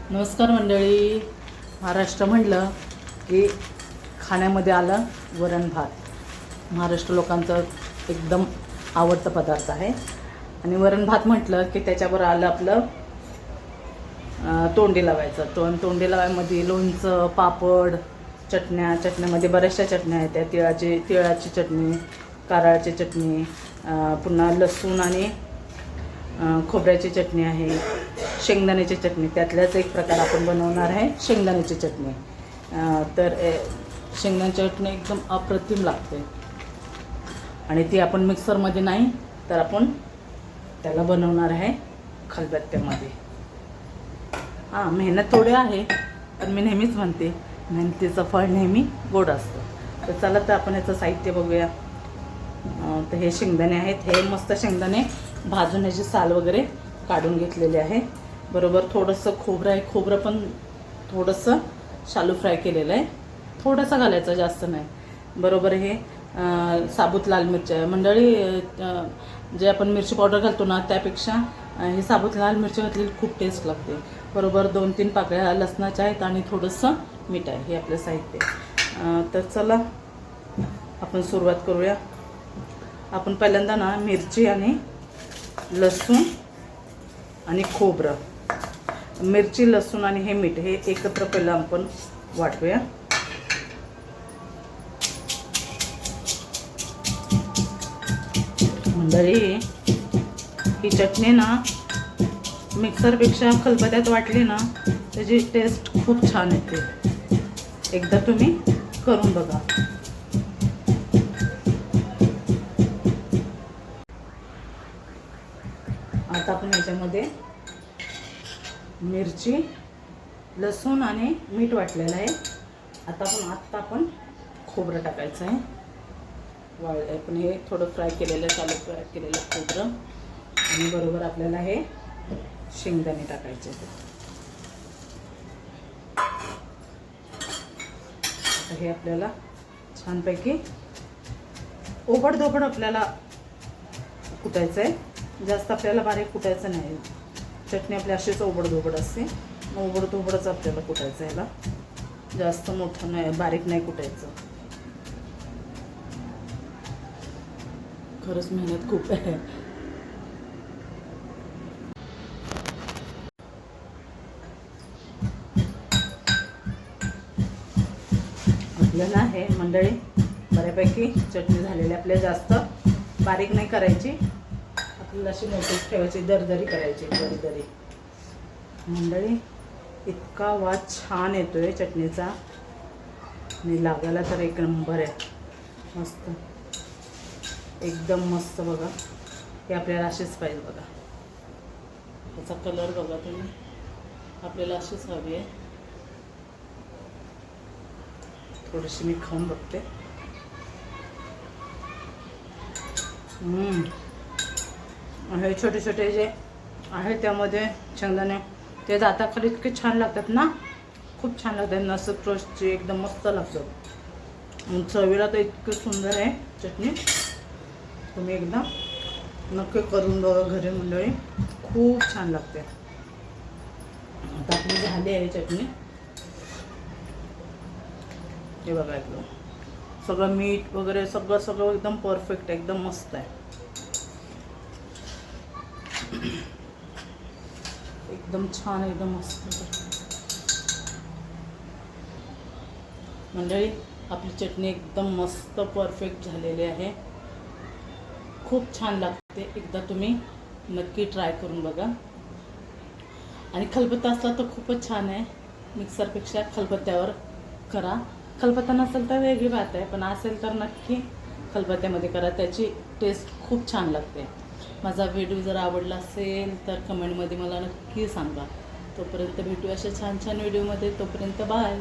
नमस्कार मंडळी. महाराष्ट्र म्हटलं की खाण्यामध्ये आलं वरण भात. महाराष्ट्र लोकांचं एकदम आवडता पदार्थ आहे. आणि वरण भात म्हटलं की त्याच्यावर आलं आपलं तोंडी लावायचं. तोंडी लावायमध्ये लोणचं, पापड, चटण्यामध्ये बऱ्याचशा चटण्या आहेत. त्या तिळाची चटणी, कारळाची चटणी, पुन्हा लसूण आणि खोबऱ्याची चटणी आहे, शेंगदाण्याची चटणी. त्यातल्याच एक प्रकार आपण बनवणार आहे शेंगदाण्याची चटणी. तर शेंगदाण्याची चटणी एकदम अप्रतिम लागते आणि ती आपण मिक्सरमध्ये नाही तर आपण त्याला बनवणार आहे खलबत्त्यामध्ये. मेहनत थोडी आहे, पण मी नेहमीच म्हणते मेहनतीचं फळ नेहमी गोड असतं. तर चला तर आपण याचं साहित्य बघूया. तर हे शेंगदाणे आहेत. हे मस्त शेंगदाणे भाजून याची साल वगैरे काढून घेतलेले आहे. बरोबर थोडंसं खोबरं आहे. खोबरं पण थोडंसं शालू फ्राय केलेलं आहे. थोडंसं घालायचं, जास्त नाही. बरोबर हे साबूत लाल मिरच्या मंडळी, जे आपण मिरची पावडर घालतो ना त्यापेक्षा ही साबूत लाल मिरची घातलेली खूप टेस्ट लागते. बरोबर 2-3 पाकळ्या लसणाच्या आहेत आणि थोडंसं मीठ आहे. हे आपलं साहित्य. तर चला आपण सुरुवात करूया. आपण पहिल्यांदा ना मिरची आणि लसूण आणि खोबरं, मिरची, लसूण आणि हे मीठ हे एकत्र पहिलं आपण वाटूया. मंडळी, ही चटणी ना मिक्सरपेक्षा खलबत्त्यात वाटली ना त्याची टेस्ट खूप छान येते. एकदा तुम्ही करून बघा. आता आपण याच्यामध्ये मिरची, लसूण आणि मीठ वाटलेलं आहे. आता आपण खोबरं टाकायचं आहे. आपण हे थोडं फ्राय केलेलं, फ्राय केलेलं खोबरं आणि बरोबर आपल्याला हे शेंगदाणे टाकायचे. आता हे आपल्याला छानपैकी ओबडधोबड आपल्याला कुटायचं आहे. जास्त आपल्याला बारीक कुटायचं नाही. चटणी आपली अशीच ओबडधोबड असते. ओबडधोबडच आपल्याला कुटायचं. याला जास्त मोठं नाही, बारीक नाही कुटायचं. खरंच मेहनत खूप आहे. आपल्याला हे मंडळी बऱ्यापैकी चटणी झालेली. आपल्याला जास्त बारीक नाही करायची, आपल्याला अशी मोठीच ठेवायची, दरदरी करायची, दरी. मंडळी, इतका वास छान येतोय चटणीचा आणि लागायला तर एक नंबर आहे. मस्त, एकदम मस्त. बघा, हे आपल्याला अशीच पाहिजे. बघा त्याचा कलर बघा तुम्ही. आपल्याला अशीच हवी आहे. थोडीशी मी खाऊन बघते. हे छोटे छोटे जे आहे त्यामध्ये शेंगदाणे ते दाताखाली इतके छान लागतात ना, खूप छान लागतात. नस क्रशची एकदम मस्त लागतं. चवीला तर इतकं सुंदर आहे चटणी. तुम्ही एकदा नक्की करून बघा घरी मंडळी, खूप छान लागते. आता आपली झाली आहे चटणी. हे बघा, एकदम सगळं मीठ वगैरे सगळं एकदम परफेक्ट, एकदम मस्त आहे. एकदम छान, एकदम मस्त मंडळी. आपली चटणी एकदम मस्त परफेक्ट झालेली आहे. खूप छान लागते. एकदा तुम्ही नक्की ट्राय करून बघा. आणि खलबत्ता असला तर खूपच छान आहे. मिक्सरपेक्षा खलबत्त्यावर करा. खलबत्ता नसेल तर वेगळी बात आहे, पण असेल तर नक्की खलबत्त्यामध्ये करा. त्याची टेस्ट खूप छान लागते. माझा व्हिडिओ जर आवडला असेल तर कमेंटमध्ये मला नक्की सांगा. तोपर्यंत भेटू अशा छान छान व्हिडिओमध्ये. तोपर्यंत बाय.